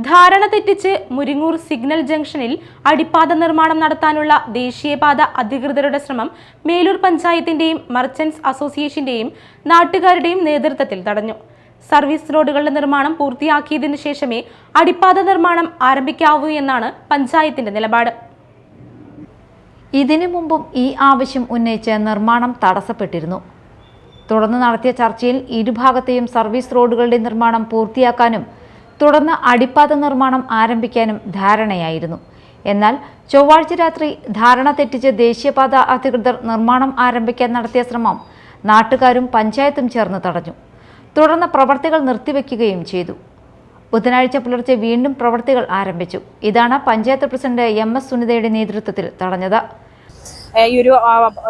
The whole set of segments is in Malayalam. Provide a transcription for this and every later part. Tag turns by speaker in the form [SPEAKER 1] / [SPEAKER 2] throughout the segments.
[SPEAKER 1] ധാരണ തെറ്റിച്ച് മുരിങ്ങൂർ സിഗ്നൽ ജംഗ്ഷനിൽ അടിപ്പാത നിർമ്മാണം നടത്താനുള്ള ദേശീയപാത അധികൃതരുടെ ശ്രമം മേലൂർ പഞ്ചായത്തിന്റെയും മർച്ചന്റ്സ് അസോസിയേഷന്റെയും നാട്ടുകാരുടെയും നേതൃത്വത്തിൽ തടഞ്ഞു. സർവീസ് റോഡുകളുടെ നിർമ്മാണം പൂർത്തിയാക്കിയതിനു ശേഷമേ അടിപ്പാത നിർമ്മാണം ആരംഭിക്കാവൂ എന്നാണ് പഞ്ചായത്തിന്റെ നിലപാട്.
[SPEAKER 2] ഇതിനു മുമ്പും ഈ ആവശ്യം ഉന്നയിച്ച് നിർമ്മാണം തടസ്സപ്പെട്ടിരുന്നു. തുടർന്ന് നടത്തിയ ചർച്ചയിൽ ഇരുഭാഗത്തെയും സർവീസ് റോഡുകളുടെ നിർമ്മാണം പൂർത്തിയാക്കാനും തുടർന്ന് അടിപ്പാത നിർമ്മാണം ആരംഭിക്കാനും ധാരണയായിരുന്നു. എന്നാൽ ചൊവ്വാഴ്ച രാത്രി ധാരണ തെറ്റിച്ച് ദേശീയപാത അധികൃതർ നിർമ്മാണം ആരംഭിക്കാൻ നടത്തിയ ശ്രമം നാട്ടുകാരും പഞ്ചായത്തും ചേർന്ന് തടഞ്ഞു. തുടർന്ന് പ്രവർത്തികൾ നിർത്തിവെക്കുകയും ചെയ്തു. ബുധനാഴ്ച പുലർച്ചെ വീണ്ടും പ്രവർത്തികൾ ആരംഭിച്ചു. ഇതാണ് പഞ്ചായത്ത് പ്രസിഡന്റ് MS സുനിതയുടെ നേതൃത്വത്തിൽ തടഞ്ഞത്.
[SPEAKER 3] ഈ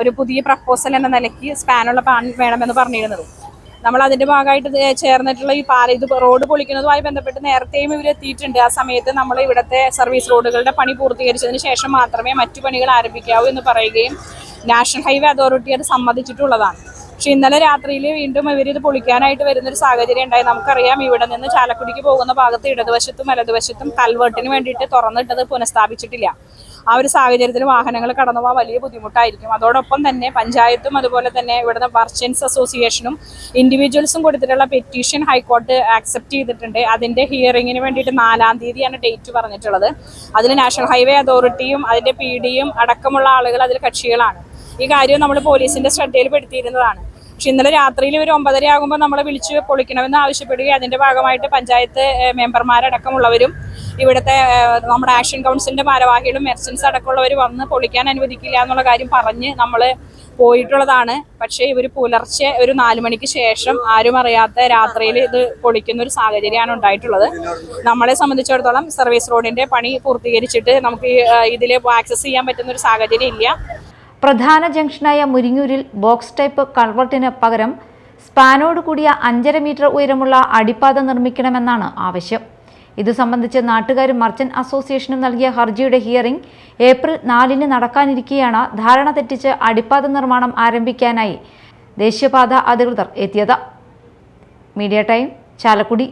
[SPEAKER 3] ഒരു പുതിയ പ്രപ്പോസൽ എന്ന നിലയ്ക്ക് സ്പാനുള്ള പാൻ വേണമെന്ന് പറഞ്ഞിരുന്നത്, നമ്മൾ അതിന്റെ ഭാഗമായിട്ട് ചേർന്നിട്ടുള്ള ഈ ഇത് റോഡ് പൊളിക്കുന്നതുമായി ബന്ധപ്പെട്ട് നേരത്തെയും ഇവർ എത്തിയിട്ടുണ്ട്. ആ സമയത്ത് നമ്മൾ ഇവിടുത്തെ സർവീസ് റോഡുകളുടെ പണി പൂർത്തീകരിച്ചതിന് ശേഷം മാത്രമേ മറ്റു പണികൾ ആരംഭിക്കാവൂ എന്ന് പറയുകയും നാഷണൽ ഹൈവേ അതോറിറ്റി അത് സമ്മതിച്ചിട്ടുള്ളതാണ്. പക്ഷെ ഇന്നലെ രാത്രിയിൽ വീണ്ടും ഇവരിത് പൊളിക്കാനായിട്ട് വരുന്നൊരു സാഹചര്യം ഉണ്ടായി. നമുക്കറിയാം, ഇവിടെ നിന്ന് ചാലക്കുടിക്ക് പോകുന്ന ഭാഗത്ത് ഇടതുവശത്തും വലതുവശത്തും കൽവേർട്ടിന് വേണ്ടിയിട്ട് തുറന്നിട്ടത് പുനഃസ്ഥാപിച്ചിട്ടില്ല. ആ ഒരു സാഹചര്യത്തിൽ വാഹനങ്ങൾ കടന്നു പോകാൻ വലിയ ബുദ്ധിമുട്ടായിരിക്കും. അതോടൊപ്പം തന്നെ പഞ്ചായത്തും അതുപോലെ തന്നെ ഇവിടുത്തെ മർച്ചന്റ്സ് അസോസിയേഷനും ഇൻഡിവിജ്വൽസും കൊടുത്തിട്ടുള്ള പെറ്റീഷൻ ഹൈക്കോടതി ആക്സെപ്റ്റ് ചെയ്തിട്ടുണ്ട്. അതിന്റെ ഹിയറിങ്ങിന് വേണ്ടിയിട്ട് 4-ാം തീയതിയാണ് ഡേറ്റ് പറഞ്ഞിട്ടുള്ളത്. അതിൽ നാഷണൽ ഹൈവേ അതോറിറ്റിയും അതിന്റെ PD-യും അടക്കമുള്ള ആളുകൾ അതിൽ കക്ഷികളാണ്. ഈ കാര്യം നമ്മൾ പോലീസിന്റെ ശ്രദ്ധയിൽപ്പെടുത്തിയിരുന്നതാണ്. പക്ഷെ ഇന്നലെ രാത്രിയിൽ ഒരു 9:30 ആകുമ്പോൾ നമ്മളെ വിളിച്ച് പൊളിക്കണമെന്ന് ആവശ്യപ്പെടുകയും അതിന്റെ ഭാഗമായിട്ട് പഞ്ചായത്ത് മെമ്പർമാരടക്കമുള്ളവരും ഇവിടുത്തെ നമ്മുടെ ആക്ഷൻ കൗൺസിലിന്റെ ഭാരവാഹികളും മെർച്ചന്റ്സ് അടക്കമുള്ളവർ വന്ന് പൊളിക്കാൻ അനുവദിക്കില്ല എന്നുള്ള കാര്യം പറഞ്ഞ് നമ്മൾ പോയിട്ടുള്ളതാണ്. പക്ഷേ ഇവർ പുലർച്ചെ ഒരു 4 മണിക്ക് ശേഷം ആരും അറിയാത്ത രാത്രിയിൽ ഇത് പൊളിക്കുന്ന ഒരു സാഹചര്യമാണ് ഉണ്ടായിട്ടുള്ളത്. നമ്മളെ സംബന്ധിച്ചിടത്തോളം സർവീസ് റോഡിന്റെ പണി പൂർത്തീകരിച്ചിട്ട് നമുക്ക് ഇതിൽ ആക്സസ് ചെയ്യാൻ പറ്റുന്ന ഒരു സാഹചര്യം ഇല്ല.
[SPEAKER 2] പ്രധാന ജംഗ്ഷനായ മുരിങ്ങൂരിൽ ബോക്സ് ടൈപ്പ് കൾവർട്ടിന് പകരം സ്പാനോട് കൂടിയ 5.5 മീറ്റർ ഉയരമുള്ള അടിപ്പാത നിർമ്മിക്കണമെന്നാണ് ആവശ്യം. ഇതു സംബന്ധിച്ച് നാട്ടുകാരും മർച്ചന്റ് അസോസിയേഷനും നൽകിയ ഹർജിയുടെ ഹിയറിംഗ് ഏപ്രിൽ 4-ന് നടക്കാനിരിക്കെയാണ് ധാരണ തെറ്റിച്ച് അടിപ്പാത നിർമ്മാണം ആരംഭിക്കാനായി ദേശീയപാത അധികൃതർ എത്തിയത്. Media time, Chalakudy.